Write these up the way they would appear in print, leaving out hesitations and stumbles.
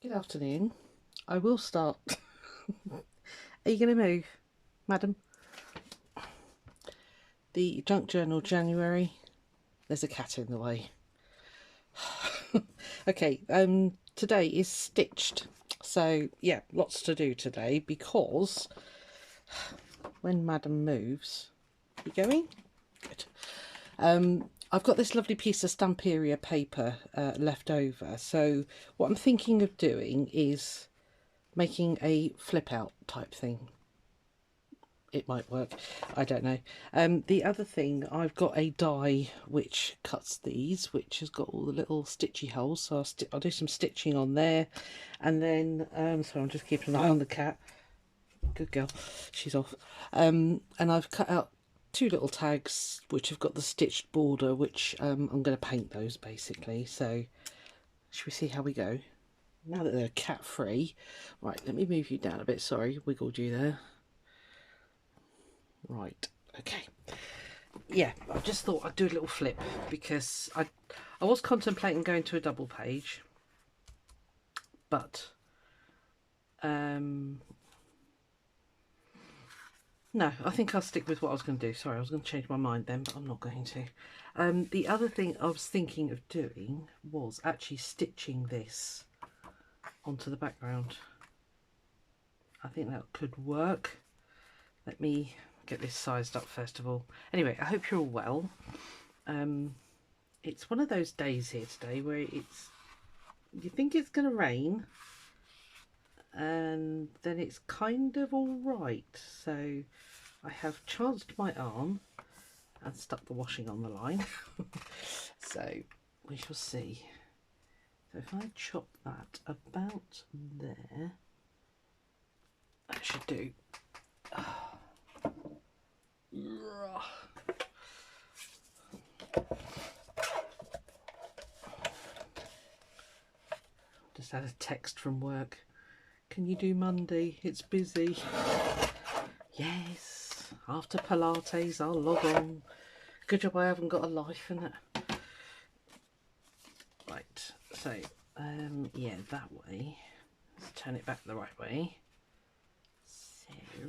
Good afternoon. I will start. Are you going to move, madam? The Junk Journal January. There's a cat in the way. Okay, today is stitched. So, yeah, lots to do today because when madam moves... You going? Good. I've got this lovely piece of Stamperia paper left over. So what I'm thinking of doing is making a flip out type thing. It might work, I don't know. The other thing, I've got a die which cuts these, which has got all the little stitchy holes, so I'll do some stitching on there. And then so I'm just keeping an eye on the cat. Good girl, she's off. And I've cut out two little tags which have got the stitched border, which I'm going to paint those basically. So should we see how we go now that they're cat free? Right, let me move you down a bit. Sorry, wiggled you there. Right, okay. Yeah, I just thought I'd do a little flip because I was contemplating going to a double page, but no, I think I'll stick with what I was going to do. Sorry, I was going to change my mind then, but I'm not going to. The other thing I was thinking of doing was actually stitching this onto the background. I think that could work. Let me get this sized up first of all. Anyway, I hope you're all well. It's one of those days here today where you think it's going to rain and then it's kind of all right. So I have chanced my arm and stuck the washing on the line. So we shall see. So if I chop that about there, I should do. Just had a text from work. Can you do Monday? It's busy. Yes. After Pilates, I'll log on. Good job I haven't got a life in it. Right. So, yeah, that way. Let's turn it back the right way. So...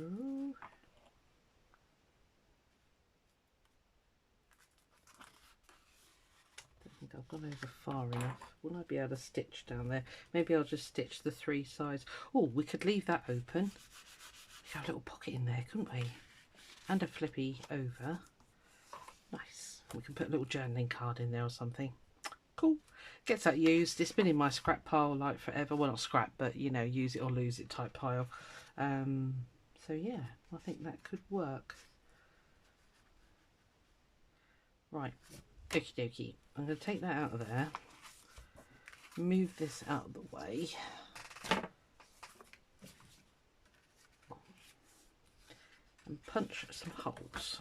I've gone over far enough. Will I be able to stitch down there? Maybe I'll just stitch the three sides. Oh, we could leave that open. We could have a little pocket in there, couldn't we? And a flippy over. Nice. We can put a little journaling card in there or something. Cool. Gets that used. It's been in my scrap pile like forever. Well, not scrap, but you know, use it or lose it type pile. So yeah, I think that could work. Right. Okie dokie. I'm going to take that out of there, move this out of the way, and punch some holes.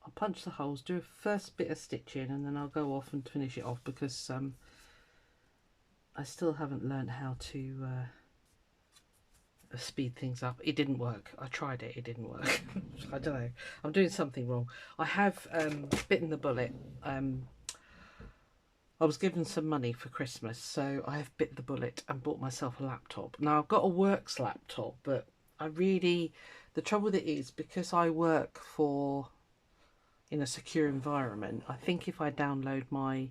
I'll punch the holes, do a first bit of stitching, and then I'll go off and finish it off because I still haven't learned how to speed things up. It didn't work. I tried it, it didn't work. I don't know, I'm doing something wrong. I have bitten the bullet. I was given some money for Christmas, so I have bit the bullet and bought myself a laptop. Now I've got a works laptop, but the trouble with it is because I work in a secure environment, I think if I download my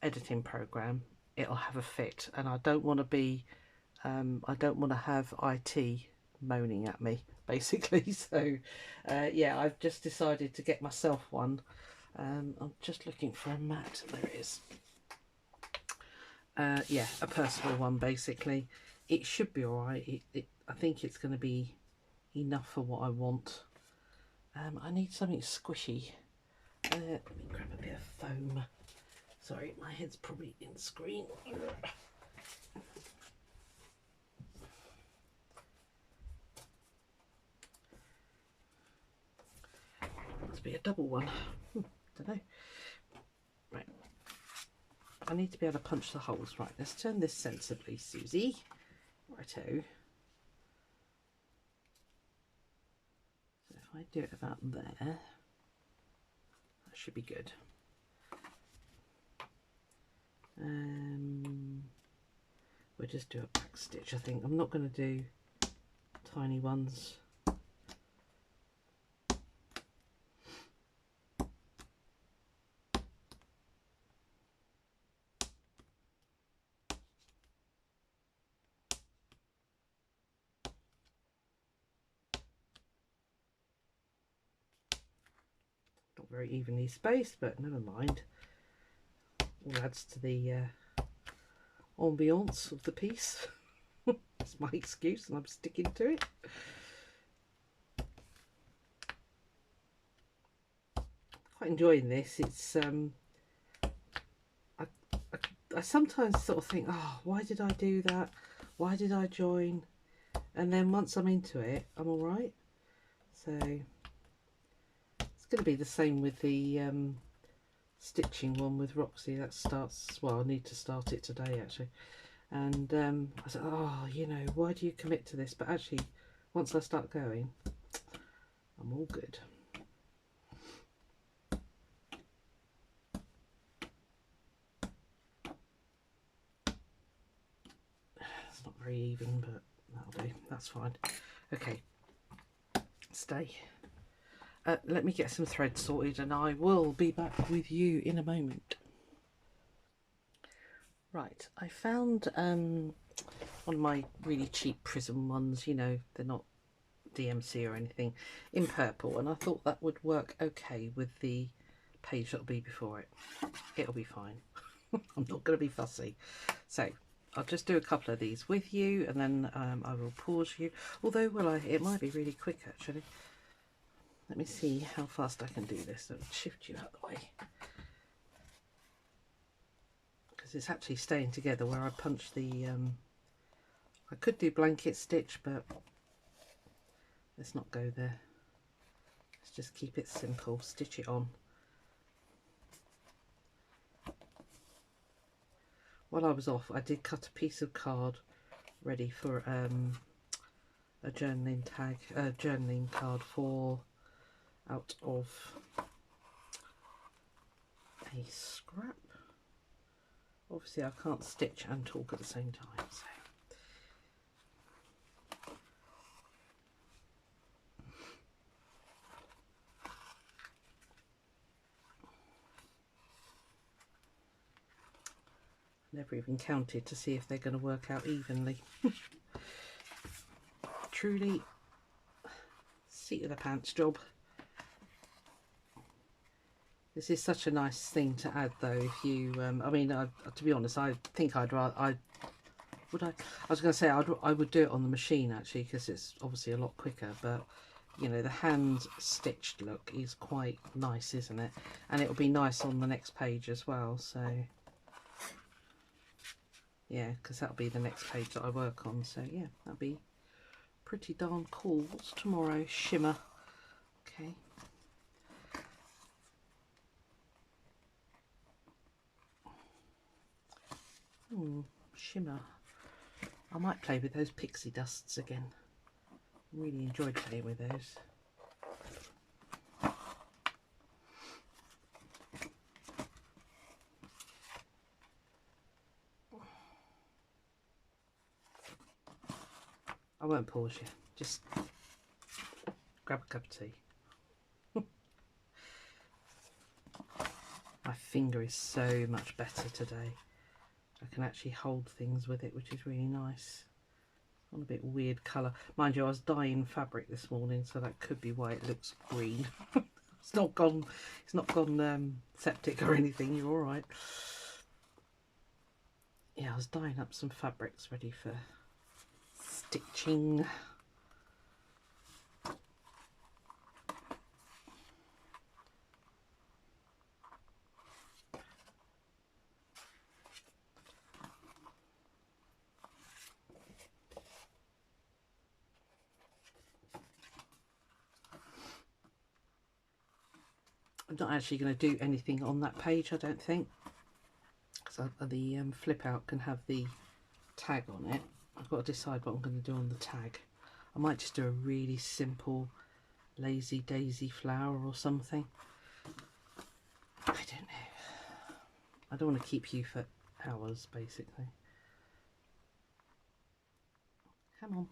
editing program, it'll have a fit, and I don't want to be I don't want to have IT moaning at me, basically. So, yeah, I've just decided to get myself one. I'm just looking for a mat. There it is. Yeah, a personal one, basically. It should be alright. I think it's going to be enough for what I want. I need something squishy. Let me grab a bit of foam. Sorry, my head's probably in screen. Must be a double one. Don't know. Right. I need to be able to punch the holes. Right, let's turn this sensibly, Susie. Righto. So if I do it about there, that should be good. We'll just do a back stitch, I think. I'm not going to do tiny ones. Not very evenly spaced, but never mind. All adds to the ambiance of the piece. That's my excuse, and I'm sticking to it. Quite enjoying this. It's I sometimes sort of think, oh, why did I do that? Why did I join? And then once I'm into it, I'm all right. So it's going to be the same with the stitching one with Roxy. That starts, well, I need to start it today actually. And I said, oh, you know, why do you commit to this? But actually, once I start going, I'm all good. It's not very even, but that'll do. That's fine. Okay, stay. Let me get some thread sorted and I will be back with you in a moment. Right, I found one of my really cheap prism ones, you know, they're not DMC or anything, in purple, and I thought that would work okay with the page that'll be before it. It'll be fine. I'm not going to be fussy. So I'll just do a couple of these with you and then I will pause you. Although, will I? It might be really quick actually. Let me see how fast I can do this. I'll shift you out of the way. Because it's actually staying together where I punch the... I could do blanket stitch, but let's not go there. Let's just keep it simple. Stitch it on. While I was off, I did cut a piece of card ready for a journaling tag, journaling card for out of a scrap. Obviously I can't stitch and talk at the same time, so never even counted to see if they're going to work out evenly. Truly seat of the pants job. This is such a nice thing to add though. If you I mean, to be honest, I think I'd rather, I was going to say I would do it on the machine actually, because it's obviously a lot quicker, but you know, the hand stitched look is quite nice, isn't it? And it'll be nice on the next page as well, so yeah, because that'll be the next page that I work on. So yeah, that'll be pretty darn cool. What's tomorrow? Shimmer. Okay. Shimmer. I might play with those pixie dusts again. Really enjoyed playing with those. I won't pause you. Just grab a cup of tea. My finger is so much better today. I can actually hold things with it, which is really nice. On a bit weird colour. Mind you, I was dyeing fabric this morning, so that could be why it looks green. It's not gone septic or anything, you're alright. Yeah, I was dyeing up some fabrics ready for stitching. I'm not actually going to do anything on that page, I don't think, because the flip out can have the tag on it. I've got to decide what I'm going to do on the tag. I might just do a really simple lazy daisy flower or something. I don't know. I don't want to keep you for hours basically. Come on.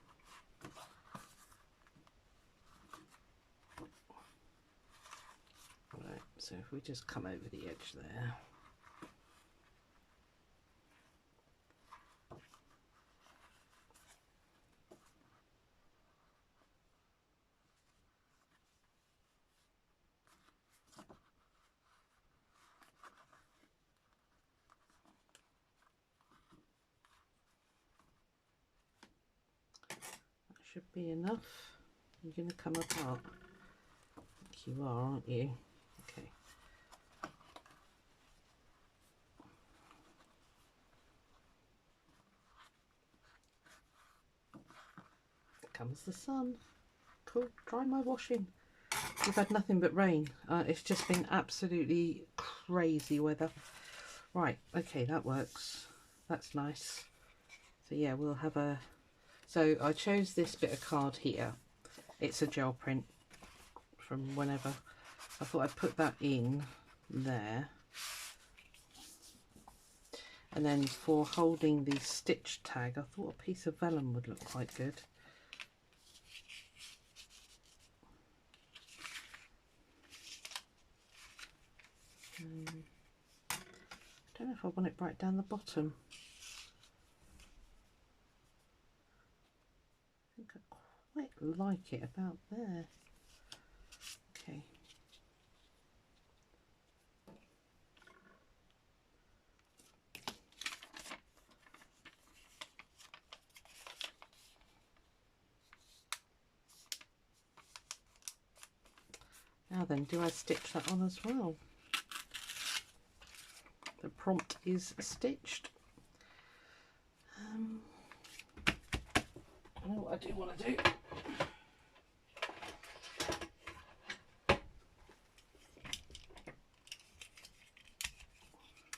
Right, so if we just come over the edge there. Should be enough. You're going to come apart. I think you are, aren't you? Okay. Here comes the sun. Cool. Dry my washing. We've had nothing but rain. It's just been absolutely crazy weather. Right. Okay, that works. That's nice. So yeah, we'll have a... So I chose this bit of card here. It's a gel print from whenever. I thought I'd put that in there. And then for holding the stitch tag, I thought a piece of vellum would look quite good. I don't know if I want it right down the bottom. I think I quite like it about there. Okay. Now then, do I stitch that on as well? The prompt is stitched. I know what I do want to do. I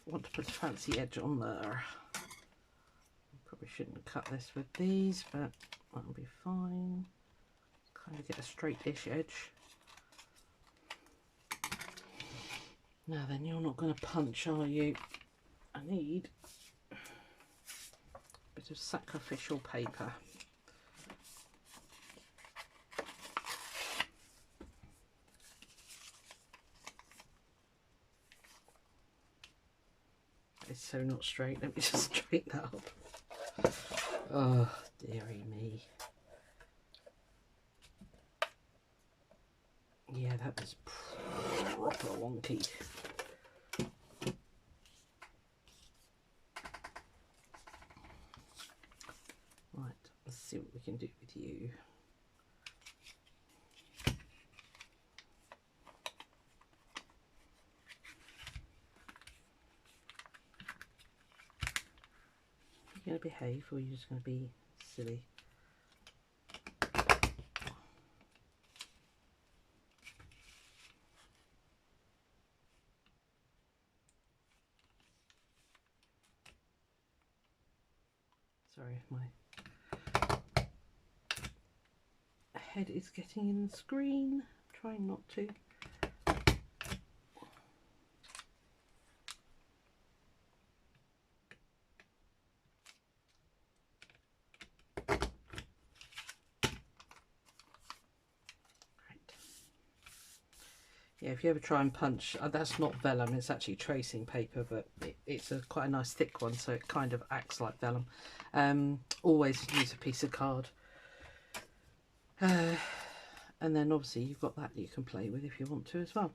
want to put a fancy edge on there. Probably shouldn't cut this with these, but that'll be fine. Kind of get a straight-ish edge. Now then, you're not going to punch, are you? I need a bit of sacrificial paper. It's so not straight. Let me just straighten that up. Oh, dearie me. Yeah, that was proper wonky. Right, let's see what we can do with you. Are you going to behave, or are you just going to be silly? Sorry, my head is getting in the screen. Trying not to. Yeah, if you ever try and punch, that's not vellum, it's actually tracing paper, but it's quite a nice thick one, so it kind of acts like vellum. Always use a piece of card. And then obviously you've got that you can play with if you want to as well.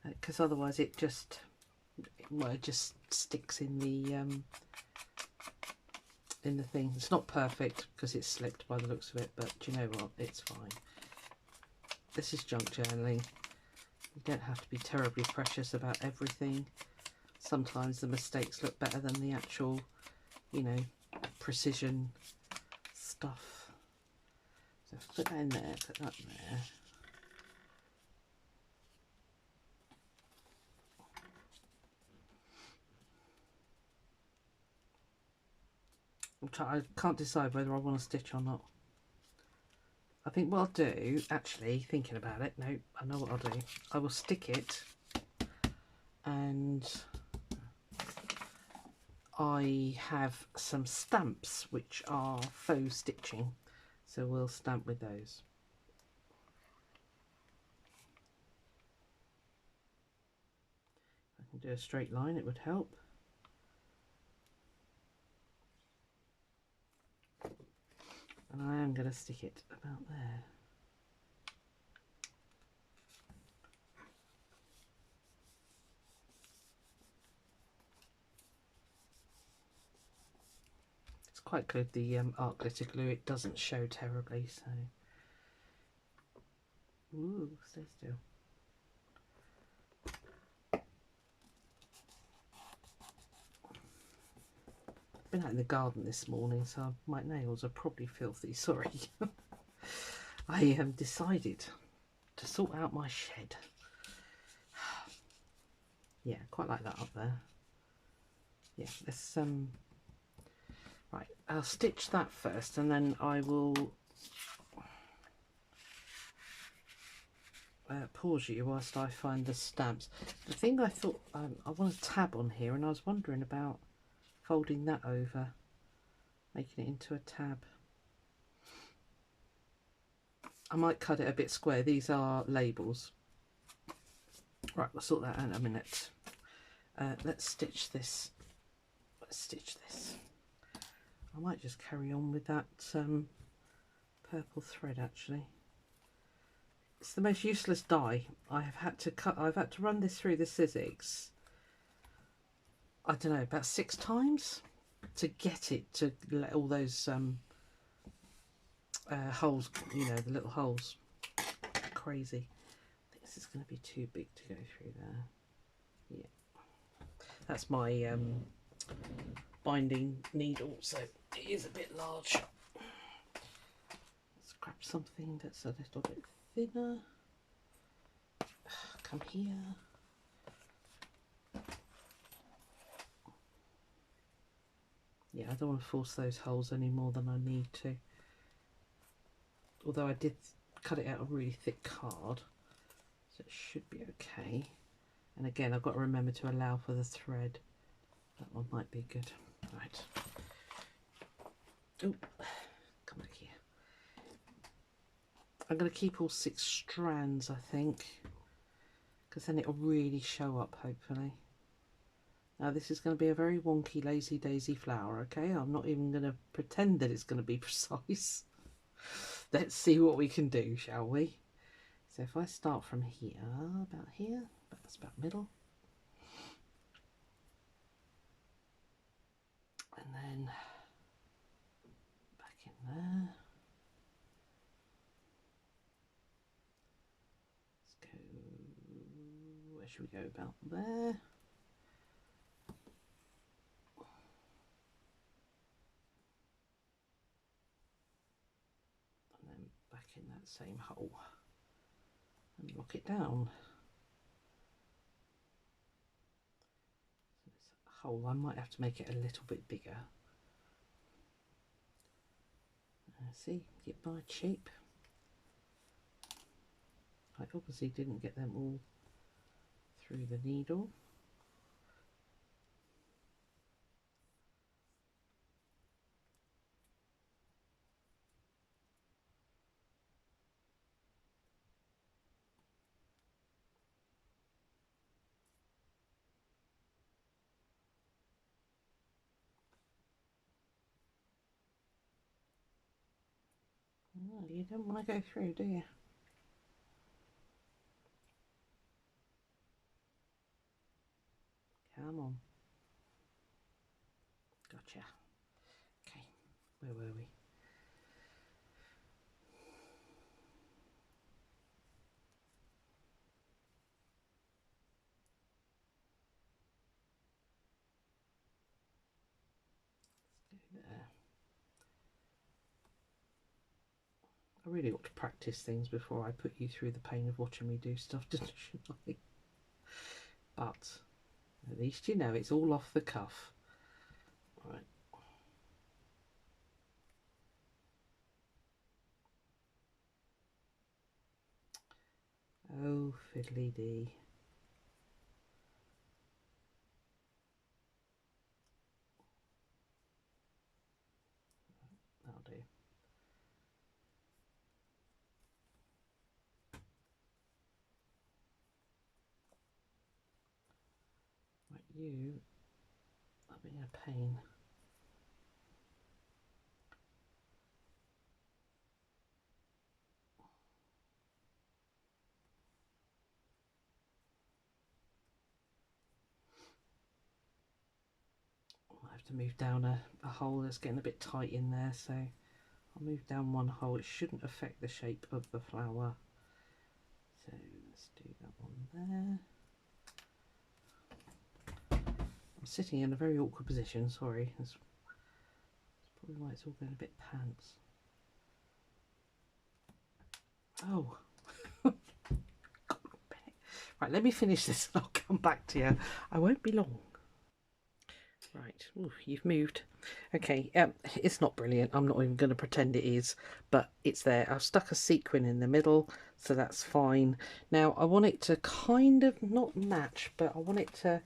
Because otherwise it just, well, it just sticks in the thing. It's not perfect because it's slipped by the looks of it, but do you know what? It's fine. This is junk journaling. You don't have to be terribly precious about everything. Sometimes the mistakes look better than the actual, you know, precision stuff. So put that in there, put that in there. I can't decide whether I want to stitch or not. I think what I'll do, actually, thinking about it, no, I know what I'll do. I will stick it and I have some stamps which are faux stitching, so we'll stamp with those. If I can do a straight line, it would help. And I am going to stick it about there. It's quite good, the art glitter glue, it doesn't show terribly, so... Ooh, stay still. Been out in the garden this morning, so my nails are probably filthy, sorry. I decided to sort out my shed. Yeah, quite like that up there. Yeah, let's right, I'll stitch that first and then I will pause you whilst I find the stamps. The thing I thought, I want a tab on here, and I was wondering about folding that over, making it into a tab. I might cut it a bit square. These are labels. Right, we'll sort that out in a minute. Let's stitch this. Let's stitch this. I might just carry on with that purple thread actually. It's the most useless die. I have had to cut. I've had to run this through the Sizzix, I don't know, about 6 times to get it to let all those holes, you know, the little holes. Crazy. I think this is going to be too big to go through there. Yeah, that's my binding needle, so it is a bit large. Let's grab something that's a little bit thinner. Come here. Yeah, I don't want to force those holes any more than I need to. Although I did cut it out of really thick card, so it should be okay. And again, I've got to remember to allow for the thread. That one might be good. Right. Oh, come back here. I'm going to keep all 6 strands, I think, because then it'll really show up, hopefully. Now this is going to be a very wonky, lazy daisy flower, okay? I'm not even going to pretend that it's going to be precise. Let's see what we can do, shall we? So if I start from here, that's about middle. And then back in there. Let's go, where should we go? About there. And then back in that same hole and lock it down. So this hole, I might have to make it a little bit bigger. See, get by cheap. I obviously didn't get them all through the needle. Oh, you don't want to go through, do you? Come on. Gotcha. Okay, where were we? Let's go there. I really ought to practice things before I put you through the pain of watching me do stuff, shouldn't I? But at least you know it's all off the cuff. Right. Oh, fiddly dee. You are being a pain. I have to move down a hole that's getting a bit tight in there, so I'll move down one hole. It shouldn't affect the shape of the flower. So let's do that one there. I'm sitting in a very awkward position, sorry. That's probably why it's all going a bit pants. Oh. Right, let me finish this and I'll come back to you. I won't be long. Right, ooh, you've moved. Okay, it's not brilliant. I'm not even going to pretend it is, but it's there. I've stuck a sequin in the middle, so that's fine. Now, I want it to kind of not match, but I want it to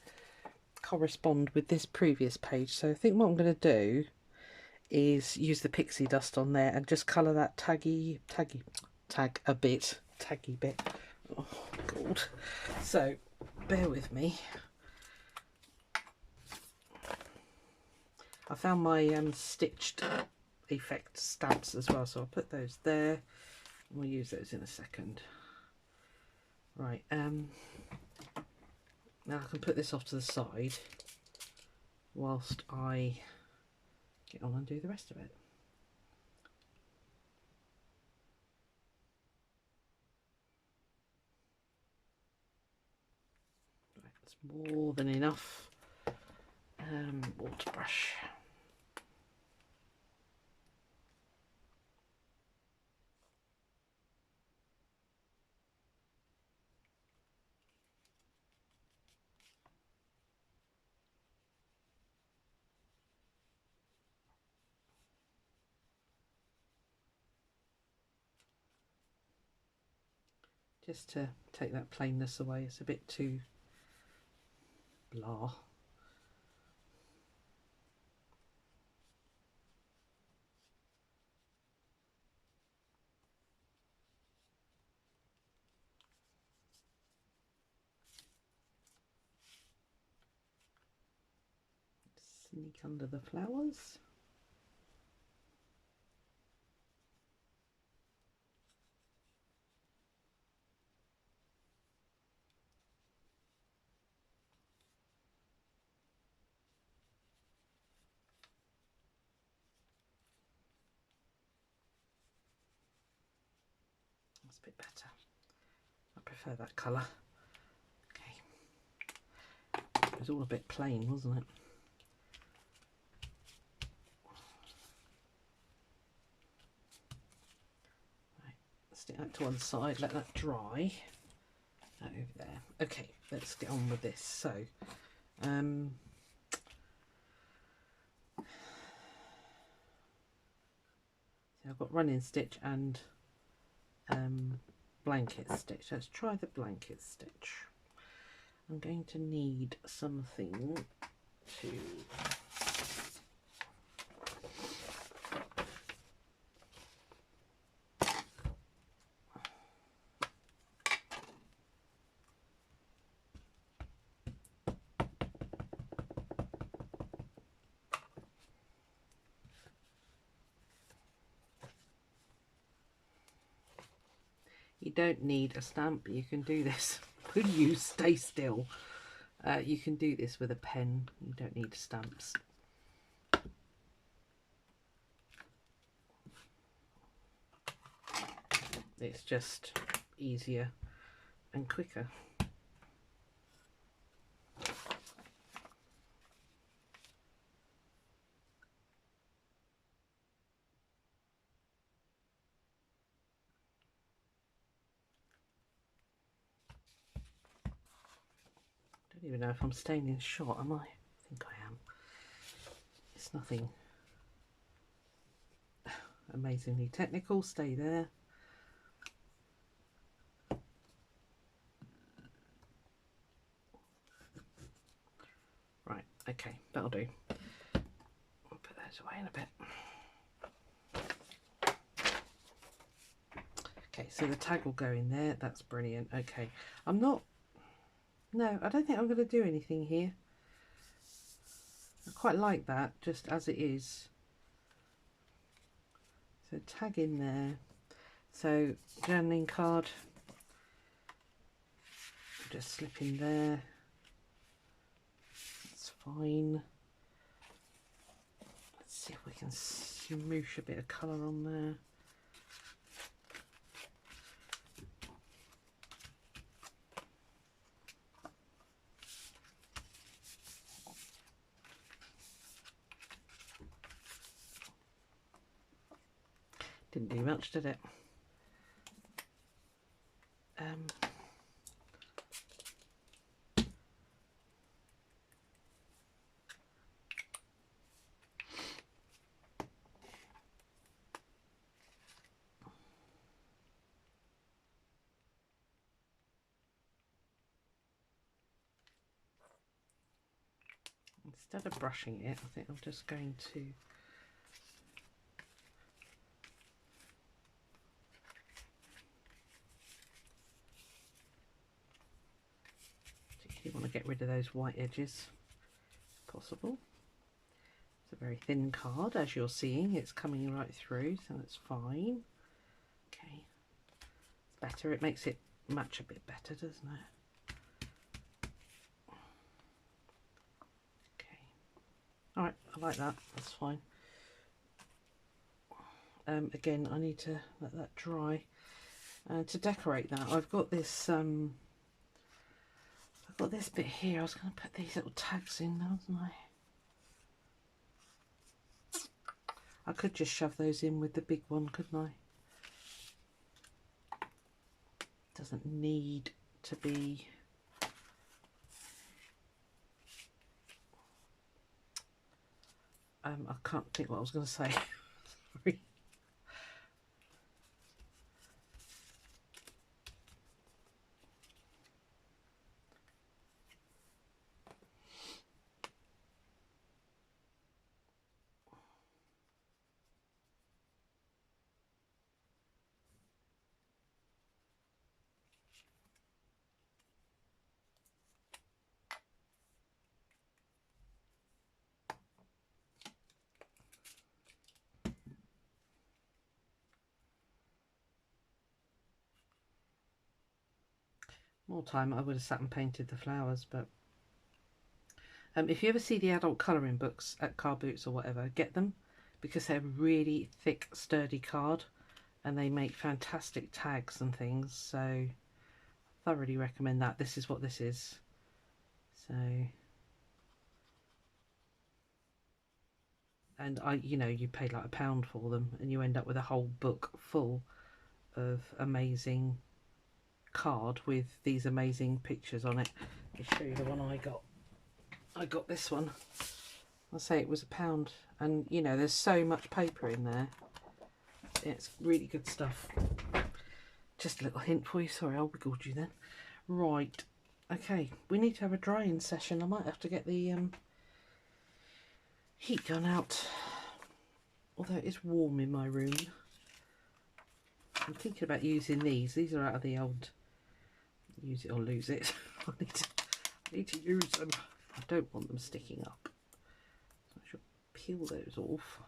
correspond with this previous page. So I think what I'm going to do is use the pixie dust on there and just colour that tag a bit. Taggy bit. Oh, God. So, bear with me. I found my stitched effect stamps as well, so I'll put those there and we'll use those in a second. Right, now I can put this off to the side whilst I get on and do the rest of it. Right, that's more than enough. Water brush. Just to take that plainness away, it's a bit too blah. Sneak under the flowers. That's a bit better. I prefer that colour. Okay. It was all a bit plain, wasn't it? Right, stick that to one side, let that dry. Over there. Okay, let's get on with this. So, I've got running stitch and blanket stitch. Let's try the blanket stitch. I'm going to need something to you don't need a stamp. You can do this. Will you stay still? You can do this with a pen. You don't need stamps. It's just easier and quicker. I don't even know if I'm staying in shot, am I? I think I am. It's nothing amazingly technical. Stay there. Right, okay, that'll do. I'll put those away in a bit. Okay, so the tag will go in there. That's brilliant. Okay, I don't think I'm going to do anything here. quite like that just as it is. So tag in there. So journaling card, just slip in there. It's fine. Let's see if we can smoosh a bit of colour on there. Didn't do much, did it? Instead of brushing it, I think I'm just going to particularly want to get rid of those white edges if possible. It's a very thin card, as you're seeing. It's coming right through, so that's fine. Okay, it's better. It makes it match a bit better, doesn't it? Okay. All right, I like that. That's fine. Again, I need to let that dry. To decorate that, I've got this. I've got this bit here. I was going to put these little tags in, wasn't I? I could just shove those in with the big one, couldn't I? Doesn't need to be. I can't think what I was going to say. Sorry. More time I would have sat and painted the flowers, but if you ever see the adult colouring books at car boots or whatever, get them, because they're really thick, sturdy card and they make fantastic tags and things. So I thoroughly recommend that. This is what this is. So, and you pay like £1 for them and you end up with a whole book full of amazing card with these amazing pictures on it. Let me show you the one I got. I got this one. I'll say it was £1, and there's so much paper in there. It's really good stuff. Just a little hint for you. Sorry, I wiggled you then. Right, okay, we need to have a drying session. I might have to get the heat gun out, although it is warm in my room. I'm thinking about using these. These are out of the old use it or lose it. I need to use them. I don't want them sticking up. So I should peel those off.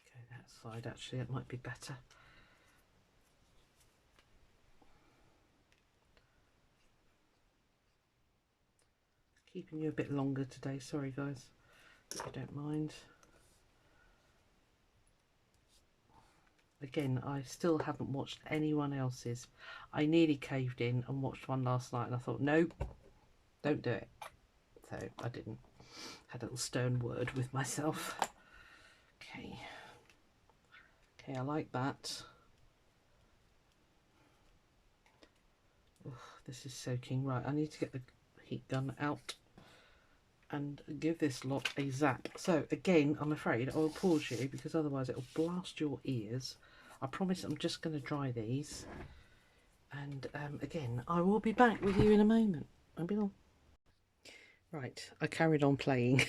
Go that side, actually, it might be better. Keeping you a bit longer today, sorry guys, if you don't mind. Again, I still haven't watched anyone else's. I nearly caved in and watched one last night and I thought, no, don't do it. So I didn't. Had a little stern word with myself. Okay. Okay, I like that. Ugh, this is soaking. Right, I need to get the heat gun out and give this lot a zap. So again, I'm afraid I will pause you because otherwise it will blast your ears. I promise I'm just going to dry these, and again I will be back with you in a moment. I'll be on. Right, I carried on playing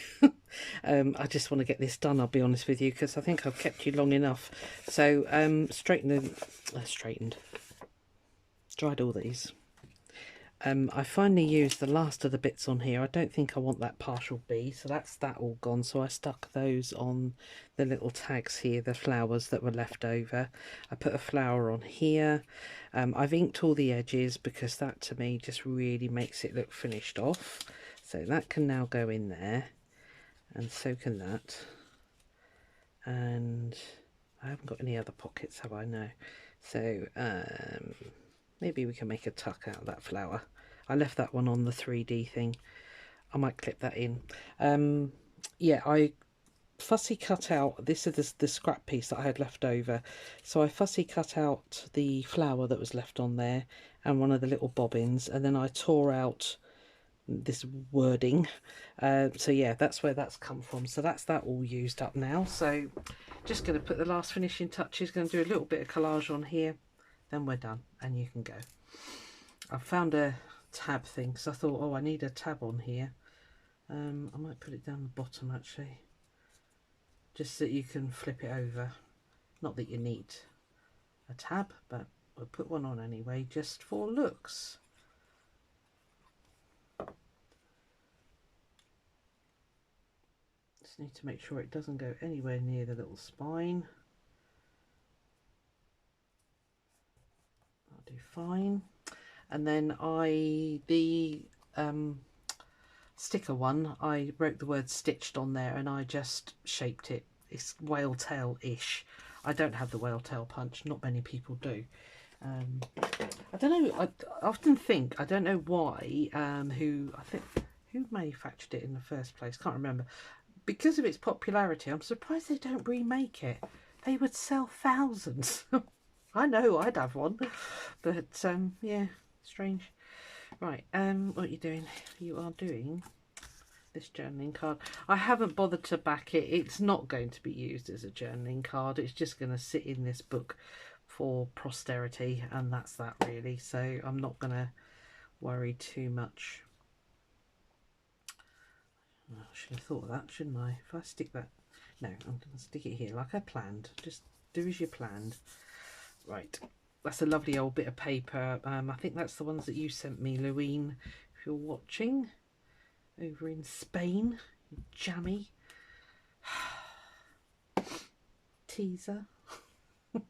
I just want to get this done, I'll be honest with you, because I think I've kept you long enough. So straightened, dried all these. I finally used the last of the bits on here. I don't think I want that partial B, so that's that all gone. So I stuck those on the little tags here, the flowers that were left over. I put a flower on here. I've inked all the edges because that to me just really makes it look finished off. So that can now go in there, and so can that. And I haven't got any other pockets, have I? No. So maybe we can make a tuck out of that flower. I left that one on the 3D thing. I might clip that in. Yeah, I fussy cut out, this is the scrap piece that I had left over. So I fussy cut out the flower that was left on there and one of the little bobbins, and then I tore out this wording. So yeah, that's where that's come from. So that's that all used up now. So just going to put the last finishing touches, going to do a little bit of collage on here, then we're done and you can go. I found a tab thing because I thought, oh, I need a tab on here. I might put it down the bottom actually, just so you can flip it over. Not that you need a tab, but we'll put one on anyway, just for looks. Just need to make sure it doesn't go anywhere near the little spine. I'll do fine. And then the sticker one, I wrote the word stitched on there and I just shaped it. It's whale tail-ish. I don't have the whale tail punch, not many people do. I don't know, I often think, I don't know why, who manufactured it in the first place, can't remember. Because of its popularity, I'm surprised they don't remake it. They would sell thousands. I know, I'd have one. But, yeah, strange. Right, what are you doing? You are doing this journaling card. I haven't bothered to back it. It's not going to be used as a journaling card. It's just going to sit in this book for posterity, and that's that really. So I'm not going to worry too much. I should have thought of that, shouldn't I? If I stick that... No, I'm going to stick it here like I planned. Just do as you planned. Right. That's a lovely old bit of paper. I think that's the ones that you sent me, Louine, if you're watching. Over in Spain. Jammy. Teaser. I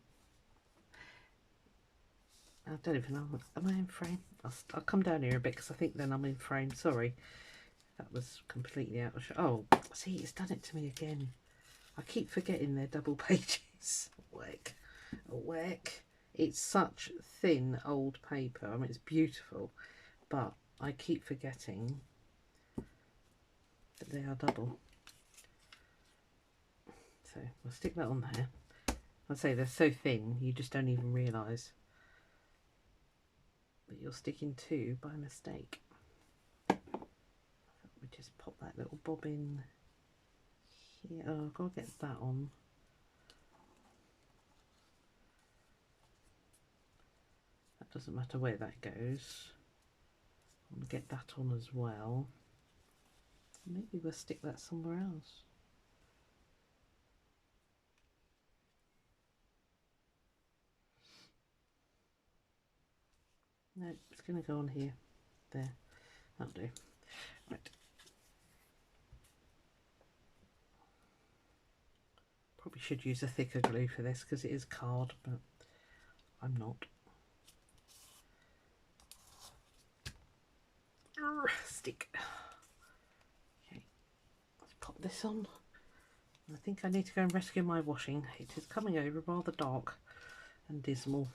don't even know. Am I in frame? I'll come down here a bit because I think then I'm in frame. Sorry. That was completely out of shot. Oh, see, it's done it to me again. I keep forgetting they're double pages. Whack. Whack. It's such thin old paper. I mean, it's beautiful, but I keep forgetting that they are double. So I'll stick that on there. I'd say they're so thin you just don't even realise that you're sticking two by mistake. We just pop that little bobbin here. Oh, I've got to get that on. That doesn't matter where that goes. I'll get that on as well. Maybe we'll stick that somewhere else. No, it's going to go on here. There. That'll do. Right. Probably should use a thicker glue for this because it is card, but I'm not. Stick. Okay, let's pop this on. I think I need to go and rescue my washing. It is coming over rather dark and dismal.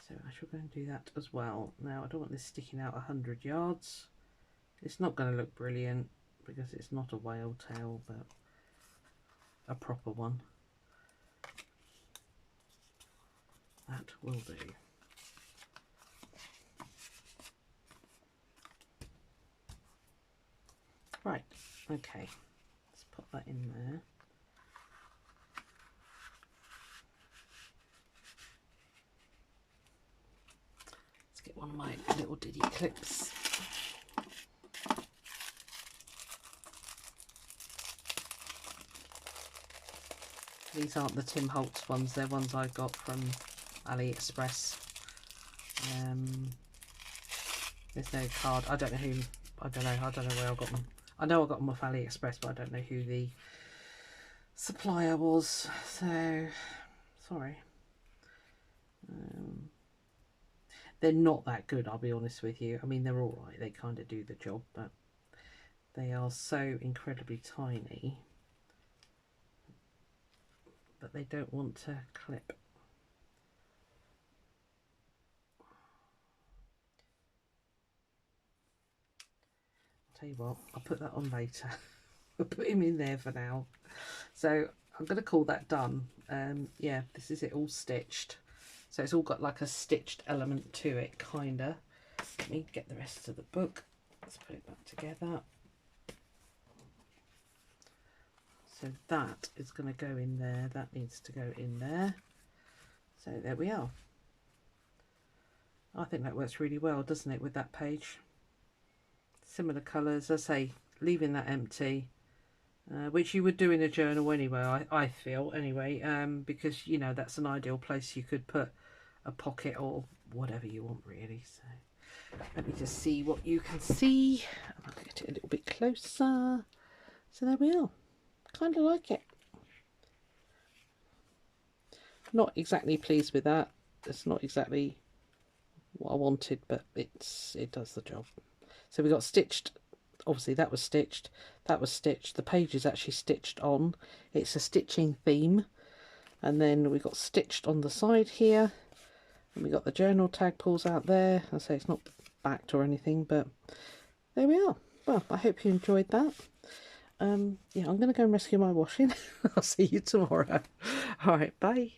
So I shall go and do that as well. Now I don't want this sticking out 100 yards. It's not going to look brilliant because it's not a whale tail, but a proper one. That will do. Right, okay, let's put that in there. Let's get one of my little diddy clips. These aren't the Tim Holtz ones, they're ones I got from AliExpress. There's no card. I don't know who, I don't know where I got them. I know I got them off AliExpress, but I don't know who the supplier was, so sorry. They're not that good, I'll be honest with you. I mean, they're all right, they kind of do the job, but they are so incredibly tiny that they don't want to clip. I'll tell you what, I'll put that on later. I'll put him in there for now. So I'm going to call that done. Yeah, this is it all stitched. So it's all got like a stitched element to it, kinda. Let me get the rest of the book. Let's put it back together. So that is going to go in there. That needs to go in there. So there we are. I think that works really well, doesn't it, with that page? Similar colours, as I say, leaving that empty. Which you would do in a journal anyway, I feel, anyway, because, you know, that's an ideal place you could put a pocket or whatever you want, really. So let me just see what you can see. I'll get it a little bit closer. So there we are. Kind of like it. Not exactly pleased with that. It's not exactly what I wanted, but it does the job. So we got stitched. Obviously that was stitched, that was stitched, the page is actually stitched on, it's a stitching theme, and then we got stitched on the side here, and we got the journal tag pulls out there. I say it's not backed or anything, but there we are. Well, I hope you enjoyed that. Yeah, I'm going to go and rescue my washing. I'll see you tomorrow. Alright, bye.